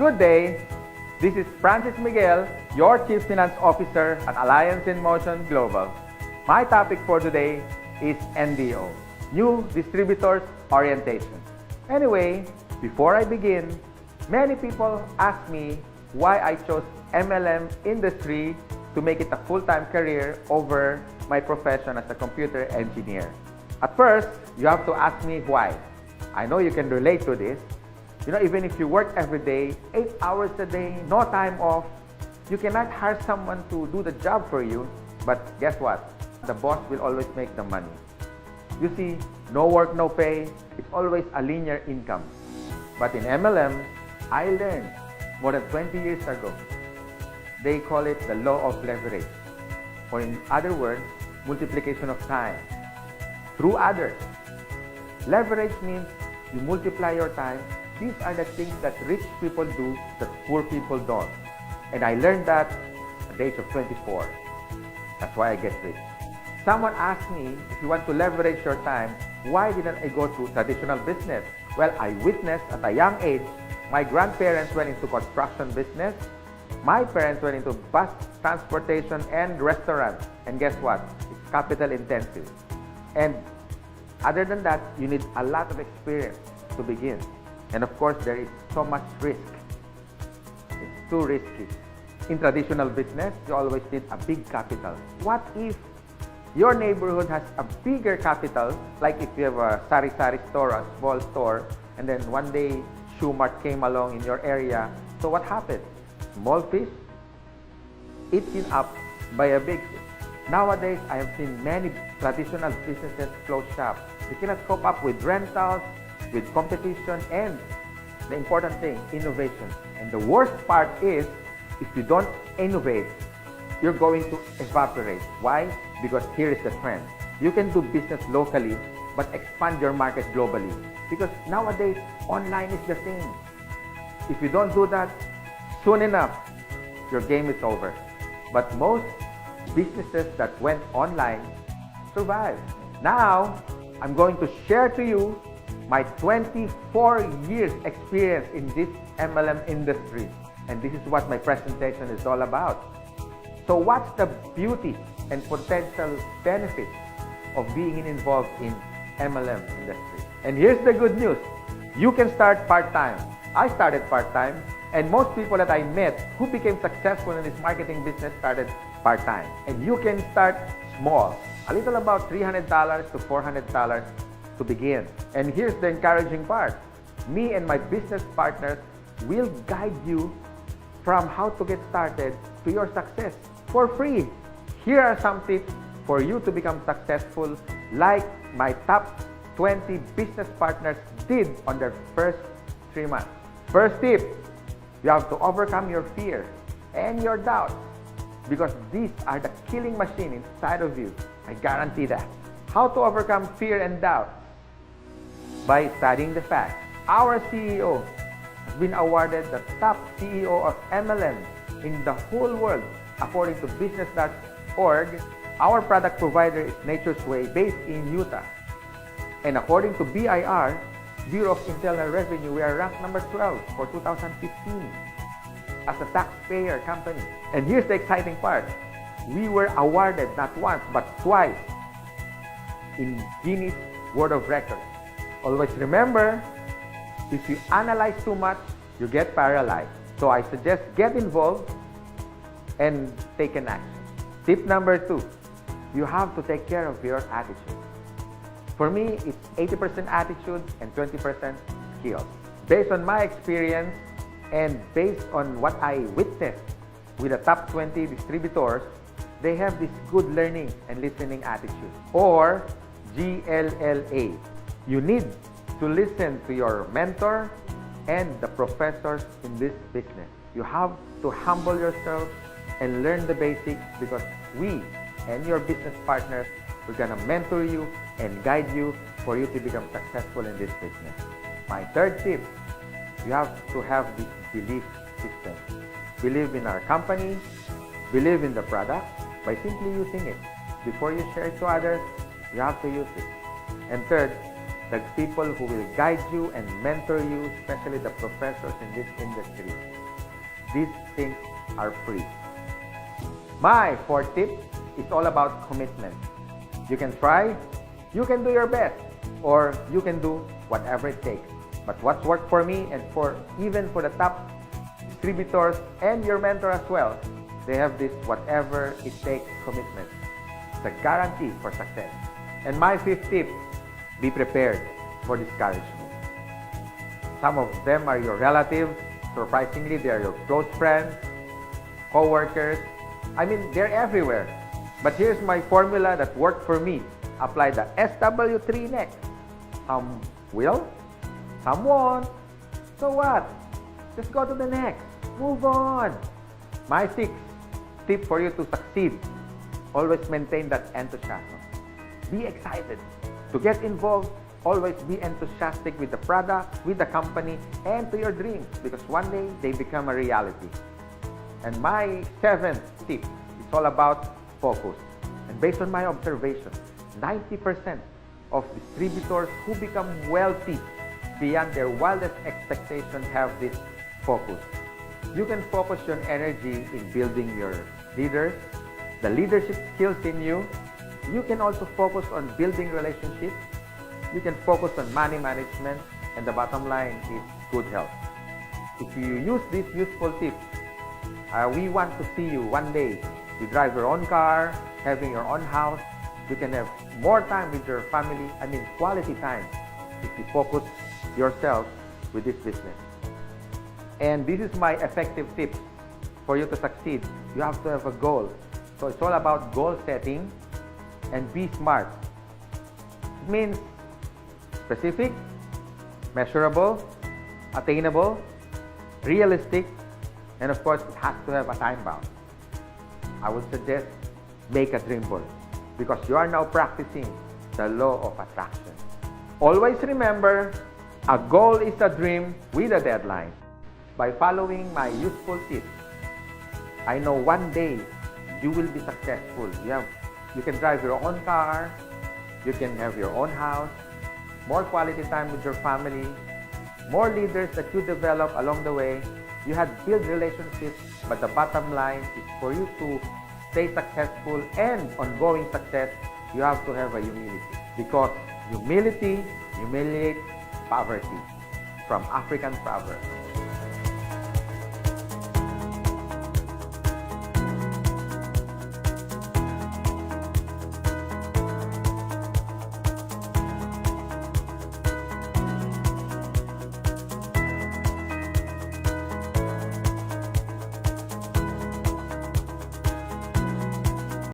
Good day. This is Francis Miguel, your Chief Finance Officer at Alliance in Motion Global. My topic for today is NDO, New Distributors Orientation. Anyway, before I begin, many people ask me why I chose MLM industry to make it a full-time career over my profession as a computer engineer. At first, you have to ask me why. I know you can relate to this. Even if you work every day, 8 hours a day, no time off, you cannot hire someone to do the job for you. But guess what? The boss will always make the money. You see, no work, no pay. It's always a linear income. But in MLM, I learned more than 20 years ago. They call it the law of leverage. Or in other words, multiplication of time through others. Leverage means you multiply your time. These are the things that rich people do that poor people don't. And I learned that at the age of 24. That's why I get rich. Someone asked me, if you want to leverage your time, why didn't I go to traditional business? Well, I witnessed at a young age, my grandparents went into construction business. My parents went into bus transportation and restaurants. And guess what? It's capital intensive. And other than that, you need a lot of experience to begin. And of course, there is so much risk. It's too risky. In traditional business, you always need a big capital. What if your neighborhood has a bigger capital, like if you have a sari-sari store, a small store, and then one day Shoe Mart came along in your area. So what happened? Small fish eaten up by a big fish. Nowadays, I have seen many traditional businesses close shop. They cannot cope up with rentals, with competition, and the important thing, innovation. And the worst part is, if you don't innovate, you're going to evaporate. Why? Because here is the trend. You can do business locally, but expand your market globally. Because nowadays, online is the thing. If you don't do that, soon enough, your game is over. But most businesses that went online survived. Now, I'm going to share to you my 24 years experience in this MLM industry. And this is what my presentation is all about. So what's the beauty and potential benefits of being involved in MLM industry? And here's the good news. You can start part-time. I started part-time, and most people that I met who became successful in this marketing business started part-time. And you can start small, a little about $300 to $400 to begin. And here's the encouraging part. Me and my business partners will guide you from how to get started to your success for free. Here are some tips for you to become successful, like my top 20 business partners did on their first 3 months. First tip, you have to overcome your fear and your doubts, because these are the killing machine inside of you. I guarantee that. How to overcome fear and doubt? By studying the facts. Our CEO has been awarded the top CEO of MLM in the whole world. According to business.org, our product provider is Nature's Way, based in Utah. And according to BIR, Bureau of Internal Revenue, we are ranked number 12 for 2015 as a taxpayer company. And here's the exciting part. We were awarded not once but twice in Guinness World of Records. Always remember, if you analyze too much, you get paralyzed. So I suggest get involved and take an action. Tip number 2, you have to take care of your attitude. For me, it's 80% attitude and 20% skills. Based on my experience and based on what I witnessed with the top 20 distributors, they have this good learning and listening attitude, or GLLA. You need to listen to your mentor and the professors in this business. You have to humble yourself and learn the basics, because we and your business partners, we're gonna mentor you and guide you for you to become successful in this business. My third tip, you have to have this belief system. Believe in our company, believe in the product by simply using it. Before you share it to others, you have to use it. And third, the people who will guide you and mentor you, especially the professors in this industry, These things are free. My fourth tip is all about commitment. You can try, you can do your best, or you can do whatever it takes. But what's worked for me and even for the top distributors and your mentor as well, they have this whatever it takes commitment. It's a guarantee for success. And my fifth tip, be prepared for discouragement. Some of them are your relatives. Surprisingly, they are your close friends, co-workers. I mean, they're everywhere. But here's my formula that worked for me. Apply the SW3 next. Some will, some won't. So what? Just go to the next. Move on. My sixth tip for you to succeed, always maintain that enthusiasm. Be excited. To get involved, always be enthusiastic with the product, with the company, and to your dreams, because one day they become a reality. And my seventh tip is all about focus. And based on my observation, 90% of distributors who become wealthy beyond their wildest expectations have this focus. You can focus your energy in building your leaders, the leadership skills in you. You can also focus on building relationships. You can focus on money management, and the bottom line is good health. If you use these useful tips, we want to see you one day. You drive your own car, having your own house. You can have more time with your family, quality time, if you focus yourself with this business. And this is my effective tip for you to succeed. You have to have a goal. So it's all about goal setting and be smart. It means specific, measurable, attainable, realistic, and of course, it has to have a time bound. I would suggest make a dream board because you are now practicing the law of attraction. Always remember, a goal is a dream with a deadline. By following my useful tips, I know one day you will be successful. You can drive your own car, you can have your own house, more quality time with your family, more leaders that you develop along the way. You had built relationships, but the bottom line is for you to stay successful and ongoing success, you have to have a humility. Because humility humiliates poverty, from African proverb.